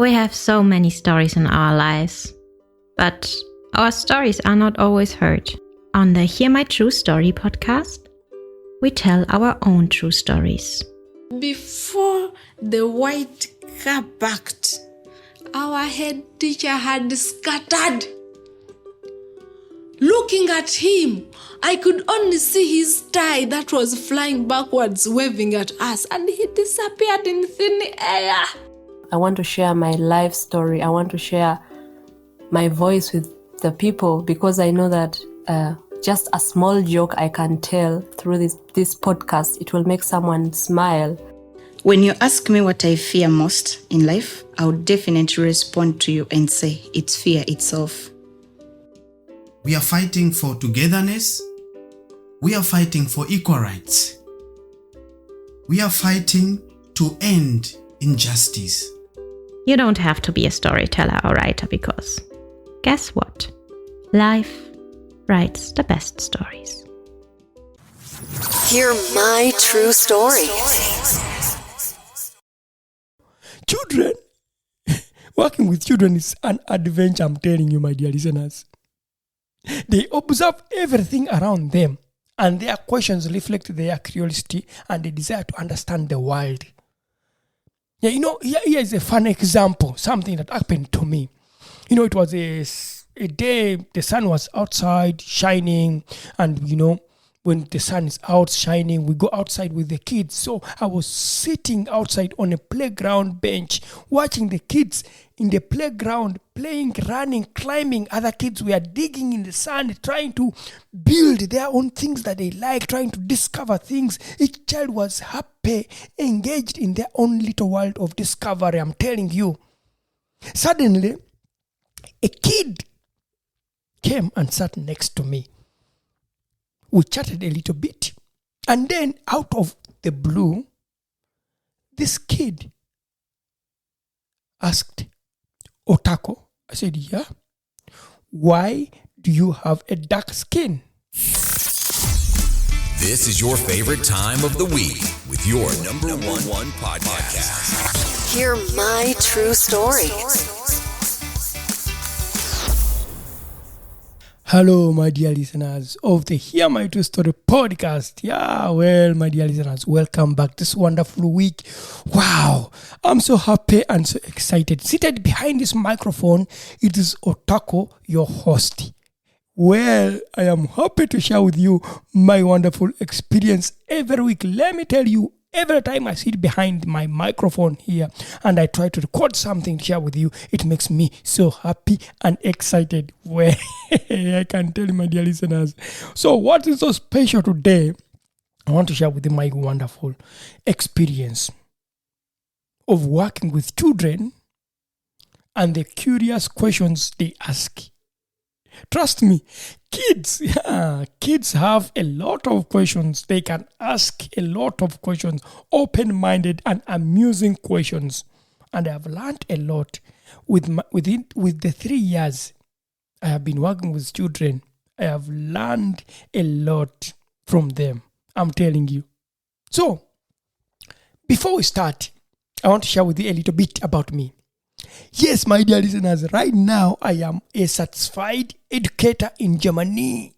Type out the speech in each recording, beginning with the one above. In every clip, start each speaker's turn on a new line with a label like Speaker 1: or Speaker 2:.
Speaker 1: We have so many stories in our lives, but our stories are not always heard. On the Hear My True Story podcast, we tell our own true stories.
Speaker 2: Before the white car parked, our head teacher had scattered. Looking at him, I could only see his tie that was flying backwards, waving at us, and he disappeared in thin air.
Speaker 3: I want to share my life story. I want to share my voice with the people because I know that just a small joke I can tell through this podcast, it will make someone smile.
Speaker 4: When you ask me what I fear most in life, I would definitely respond to you and say it's fear itself.
Speaker 5: We are fighting for togetherness. We are fighting for equal rights. We are fighting to end injustice.
Speaker 1: You don't have to be a storyteller or writer because, guess what? Life writes the best stories.
Speaker 6: Hear my true story.
Speaker 7: Children, working with children is an adventure, I'm telling you, my dear listeners. They observe everything around them, and their questions reflect their curiosity and the desire to understand the world. Yeah, here is a fun example, something that happened to me. It was a day the sun was outside shining, and when the sun is out shining, we go outside with the kids. So I was sitting outside on a playground bench, watching the kids in the playground, playing, running, climbing. Other kids were digging in the sand, trying to build their own things that they like, trying to discover things. Each child was happy, engaged in their own little world of discovery, I'm telling you. Suddenly, a kid came and sat next to me. We chatted a little bit. And then out of the blue, this kid asked, Otako. I said, yeah. Why do you have a dark skin?
Speaker 8: This is your favorite time of the week with your number one podcast.
Speaker 6: Hear my true story.
Speaker 7: Hello, my dear listeners of the Hear My True Story podcast. Yeah, well, my dear listeners, welcome back this wonderful week. Wow, I'm so happy and so excited. Seated behind this microphone, it is Otako, your host. Well, I am happy to share with you my wonderful experience every week. Let me tell you, every time I sit behind my microphone here and I try to record something to share with you, it makes me so happy and excited. Well, I can tell you, my dear listeners. So what is so special today? I want to share with you my wonderful experience of working with children and the curious questions they ask. Trust me, kids have a lot of questions. They can ask a lot of questions, open-minded and amusing questions. And I have learned a lot with the 3 years I have been working with children. I have learned a lot from them. I'm telling you. So, before we start, I want to share with you a little bit about me. Yes, my dear listeners, right now I am a certified educator in Germany.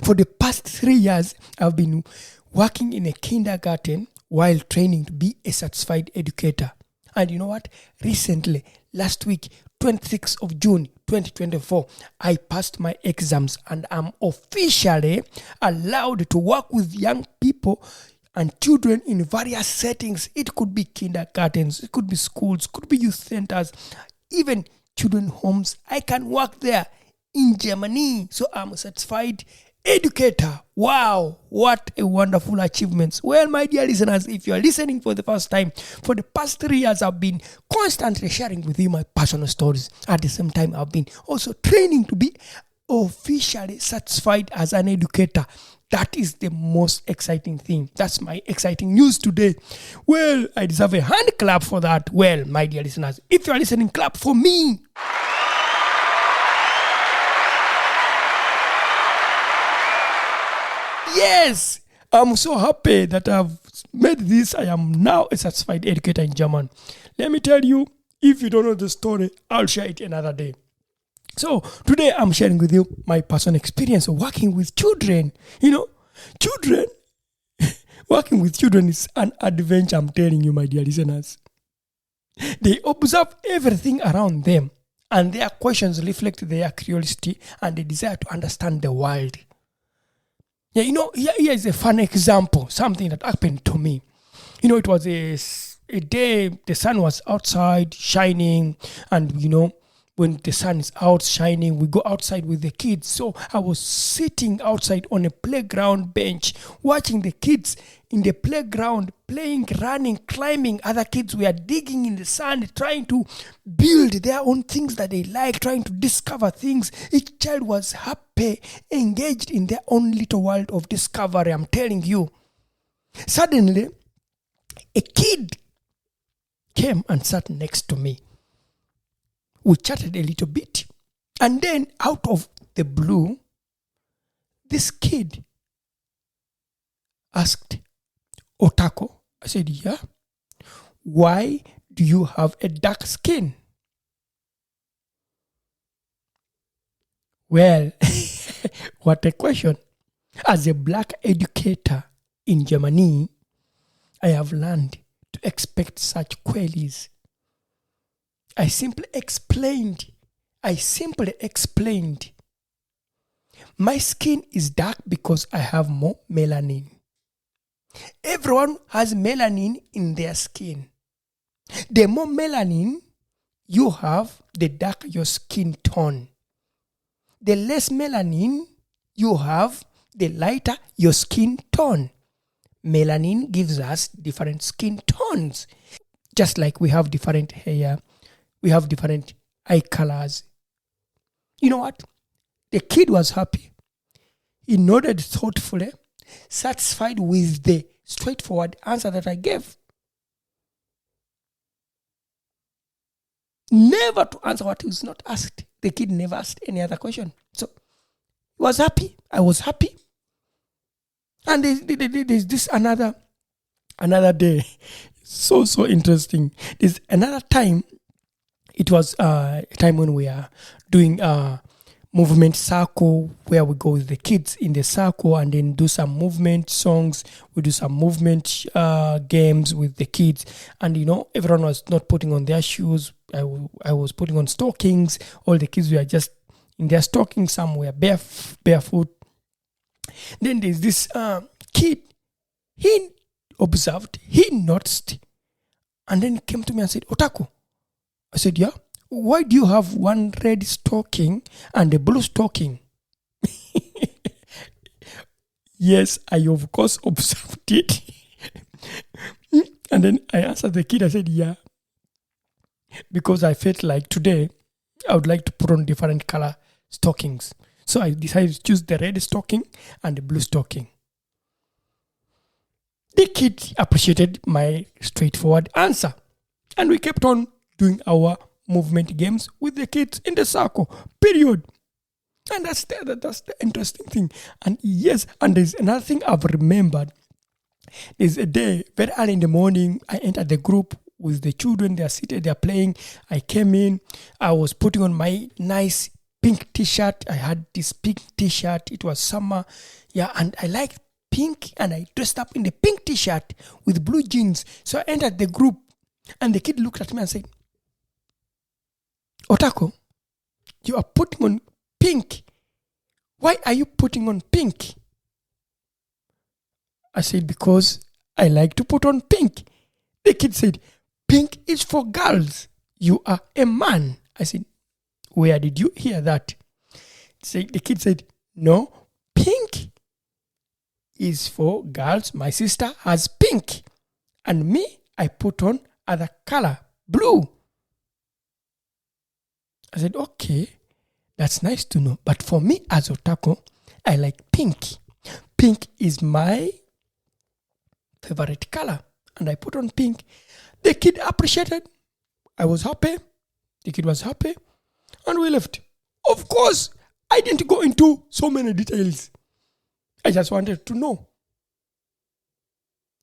Speaker 7: For the past 3 years, I've been working in a kindergarten while training to be a certified educator. And you know what? Recently, last week, 26th of June, 2024, I passed my exams and I'm officially allowed to work with young people and children in various settings. It could be kindergartens, it could be schools, could be youth centers, even children homes. I can work there in Germany. So I'm a certified educator. Wow, what a wonderful achievement. Well, my dear listeners, if you are listening for the first time, for the past 3 years, I've been constantly sharing with you my personal stories. At the same time, I've been also training to be officially certified as an educator. That is the most exciting thing. That's my exciting news today. Well, I deserve a hand clap for that. Well, my dear listeners, if you are listening, clap for me. Yes, I'm so happy that I've made this. I am now a certified educator in German. Let me tell you, If you don't know the story, I'll share it another day. So today I'm sharing with you my personal experience of working with children. Children, working with children is an adventure, I'm telling you, my dear listeners. They observe everything around them, and their questions reflect their curiosity and the desire to understand the world. Yeah, here is a fun example, something that happened to me. It was a day the sun was outside shining, and when the sun is out shining, we go outside with the kids. So I was sitting outside on a playground bench, watching the kids in the playground, playing, running, climbing. Other kids were digging in the sand, trying to build their own things that they like, trying to discover things. Each child was happy, engaged in their own little world of discovery, I'm telling you. Suddenly, a kid came and sat next to me. We chatted a little bit. And then out of the blue, this kid asked, Otako. I said, yeah. Why do you have a dark skin? Well, what a question. As a black educator in Germany, I have learned to expect such queries. I simply explained. My skin is dark because I have more melanin. Everyone has melanin in their skin. The more melanin you have, the darker your skin tone. The less melanin you have, the lighter your skin tone. Melanin gives us different skin tones. Just like we have different hair, we have different eye colors. You know what? The kid was happy. He nodded thoughtfully, satisfied with the straightforward answer that I gave. Never to answer what was not asked. The kid never asked any other question. So he was happy. I was happy. And there's this another day. So interesting. There's another time. It was a time when we are doing movement circle, where we go with the kids in the circle and then do some movement songs. We do some movement games with the kids. And, everyone was not putting on their shoes. I was putting on stockings. All the kids were just in their stockings. Some were barefoot. Then there's this kid. He observed. He noticed. And then he came to me and said, Otako. I said, yeah. Why do you have one red stocking and a blue stocking? Yes, I of course observed it. And then I answered the kid, I said, yeah. Because I felt like today I would like to put on different color stockings. So I decided to choose the red stocking and the blue stocking. The kid appreciated my straightforward answer. And we kept on doing our movement games with the kids in the circle, period. And that's the interesting thing. And yes, and there's another thing I've remembered. There's a day, very early in the morning, I entered the group with the children. They're seated, they're playing. I came in, I was putting on my nice pink t-shirt. I had this pink t-shirt. It was summer. Yeah, and I liked pink, and I dressed up in the pink t-shirt with blue jeans. So I entered the group, and the kid looked at me and said, Otako, you are putting on pink. Why are you putting on pink? I said, because I like to put on pink. The kid said, pink is for girls. You are a man. I said, where did you hear that? The kid said, no, pink is for girls. My sister has pink. And me, I put on other color, blue. I said, okay, that's nice to know. But for me as Otako, I like pink. Pink is my favorite color. And I put on pink. The kid appreciated. I was happy. The kid was happy. And we left. Of course, I didn't go into so many details. I just wanted to know.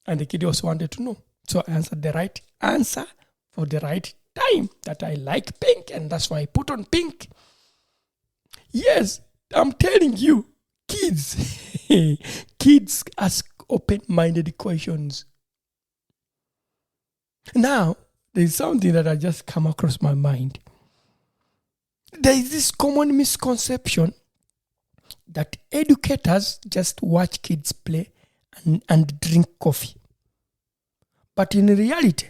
Speaker 7: And the kid also wanted to know. So I answered the right answer for the right time that I like pink, and that's why I put on pink. Yes, I'm telling you, kids ask open-minded questions. Now, there's something that I just come across my mind. There is this common misconception that educators just watch kids play and drink coffee. But in reality,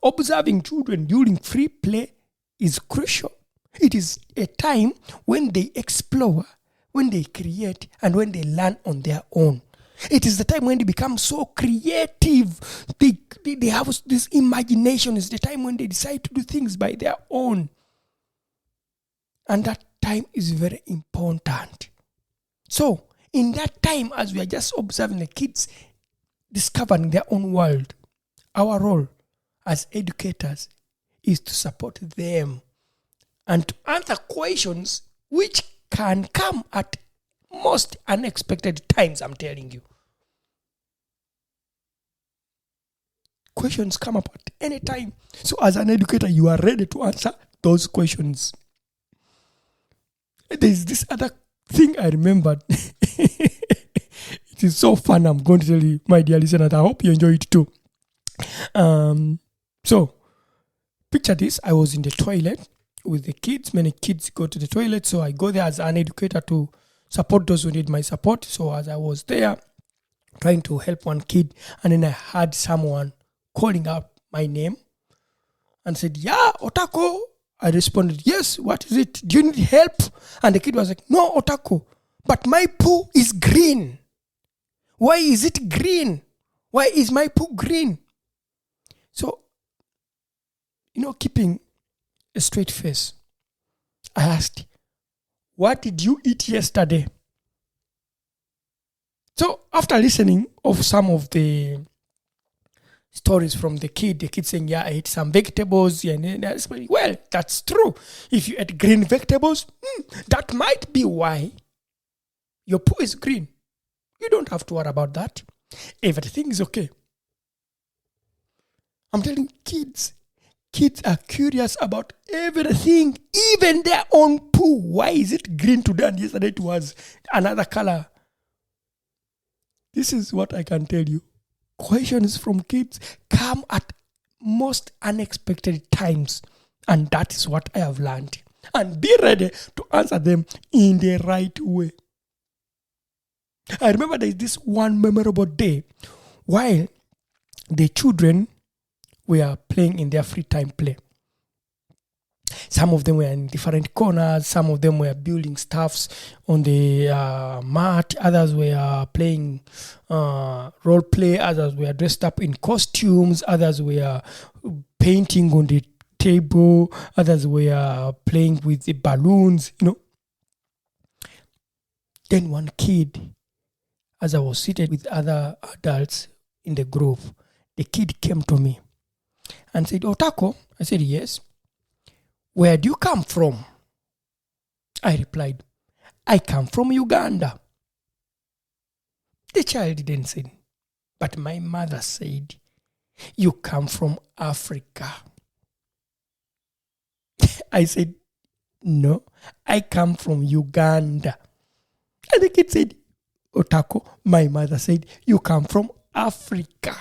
Speaker 7: observing children during free play is crucial. It is a time when they explore, when they create, and when they learn on their own. It is the time when they become so creative. They have this imagination. It's the time when they decide to do things by their own. And that time is very important. So, in that time, as we are just observing the kids discovering their own world, our role as educators is to support them and to answer questions which can come at most unexpected times, I'm telling you. Questions come up at any time. So as an educator, you are ready to answer those questions. There's this other thing I remembered. It is so fun. I'm going to tell you, my dear listeners. I hope you enjoy it too. So, picture this. I was in the toilet with the kids. Many kids go to the toilet. So I go there as an educator to support those who need my support. So as I was there trying to help one kid, and then I heard someone calling out my name and said, "Yeah, Otako." I responded, "Yes, what is it? Do you need help?" And the kid was like, "No, Otako, but my poo is green." "Why is it green? Why is my poo green?" So, keeping a straight face, I asked, "What did you eat yesterday?" So, after listening of some of the stories from the kid saying, "Yeah, I ate some vegetables." Yeah, and I said, well, that's true. If you ate green vegetables, that might be why your poo is green. You don't have to worry about that. Everything is okay. I'm telling kids are curious about everything, even their own poo. Why is it green today and yesterday it was another color? This is what I can tell you. Questions from kids come at most unexpected times, and that is what I have learned. And be ready to answer them in the right way. I remember there is this one memorable day while the children were playing in their free time play. Some of them were in different corners. Some of them were building stuffs on the mat. Others were playing role play. Others were dressed up in costumes. Others were painting on the table. Others were playing with the balloons, Then one kid, as I was seated with other adults in the group, the kid came to me and said, "Otako?" I said, "Yes." "Where do you come from?" I replied, "I come from Uganda." The child didn't say, but my mother said, "You come from Africa." I said, "No, I come from Uganda." And the kid said, "Otako, my mother said, you come from Africa."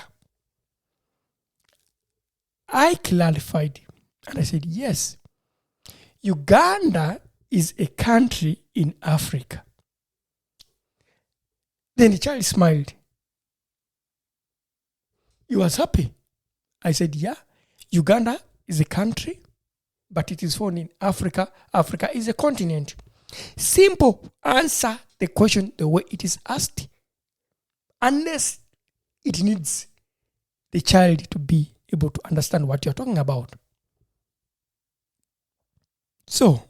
Speaker 7: I clarified and I said, "Yes, Uganda is a country in Africa." Then the child smiled. He was happy. I said, "Yeah, Uganda is a country, but it is found in Africa. Africa is a continent." Simple. Answer the question the way it is asked, unless it needs the child to be able to understand what you're talking about. So,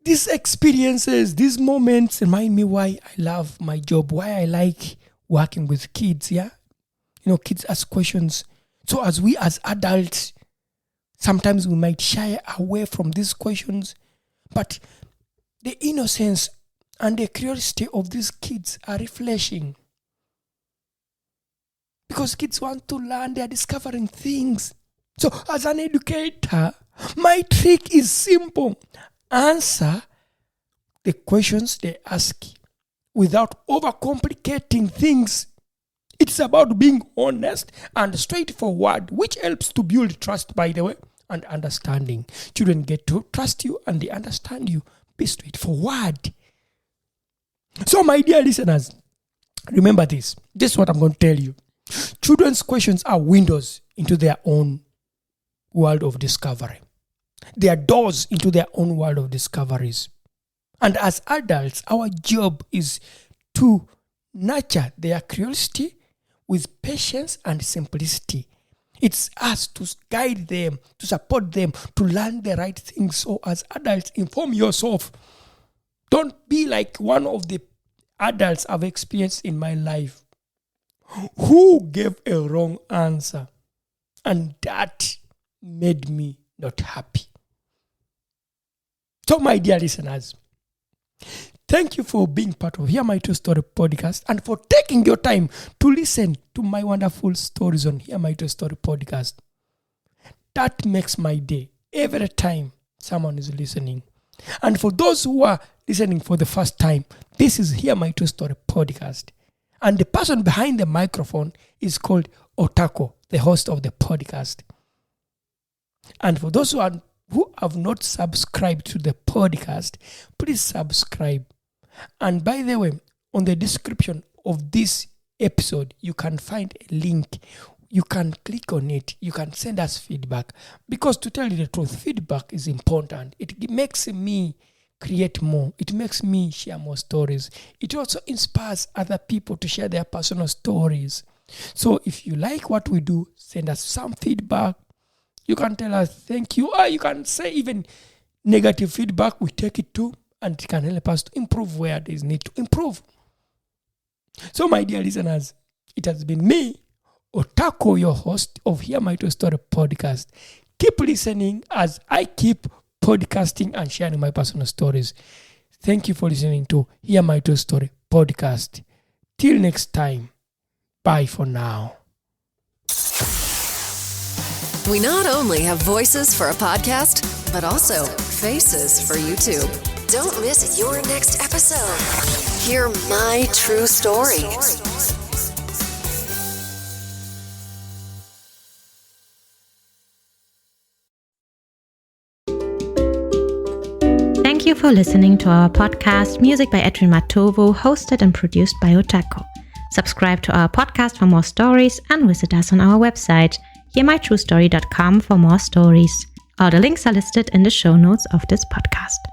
Speaker 7: these experiences, these moments remind me why I love my job, why I like working with kids, yeah? Kids ask questions. So as we as adults, sometimes we might shy away from these questions, but the innocence and the curiosity of these kids are refreshing. Because kids want to learn, they are discovering things. So as an educator, my trick is simple. Answer the questions they ask without overcomplicating things. It's about being honest and straightforward, which helps to build trust, by the way, and understanding. Children get to trust you and they understand you. Be straightforward. So, my dear listeners, remember this. This is what I'm going to tell you. Children's questions are windows into their own world of discovery. They are doors into their own world of discoveries. And as adults, our job is to nurture their curiosity with patience and simplicity. It's us to guide them, to support them, to learn the right things. So as adults, inform yourself. Don't be like one of the adults I've experienced in my life who gave a wrong answer. And that made me not happy. So my dear listeners, thank you for being part of Hear My True Story podcast and for taking your time to listen to my wonderful stories on Hear My True Story podcast. That makes my day every time someone is listening. And for those who are listening for the first time, this is Hear My True Story podcast. And the person behind the microphone is called Otako, the host of the podcast. And for those who have not subscribed to the podcast, please subscribe. And by the way, on the description of this episode, you can find a link. You can click on it. You can send us feedback. Because to tell you the truth, feedback is important. It makes me create more. It makes me share more stories. It also inspires other people to share their personal stories. So if you like what we do, send us some feedback. You can tell us thank you. Or you can say even negative feedback. We take it too. And it can help us to improve where there is need to improve. So my dear listeners, it has been me, Otako, your host of Hear My True Story podcast. Keep listening as I keep podcasting and sharing my personal stories. Thank you for listening to Hear My True Story podcast. Till next time, bye for now.
Speaker 6: We not only have voices for a podcast, but also faces for YouTube. Don't miss your next episode. Hear My True Story.
Speaker 1: Thank you for listening to our podcast, Music by Edwin Matovo, hosted and produced by Otako. Subscribe to our podcast for more stories and visit us on our website, hearmytruestory.com, for more stories. All the links are listed in the show notes of this podcast.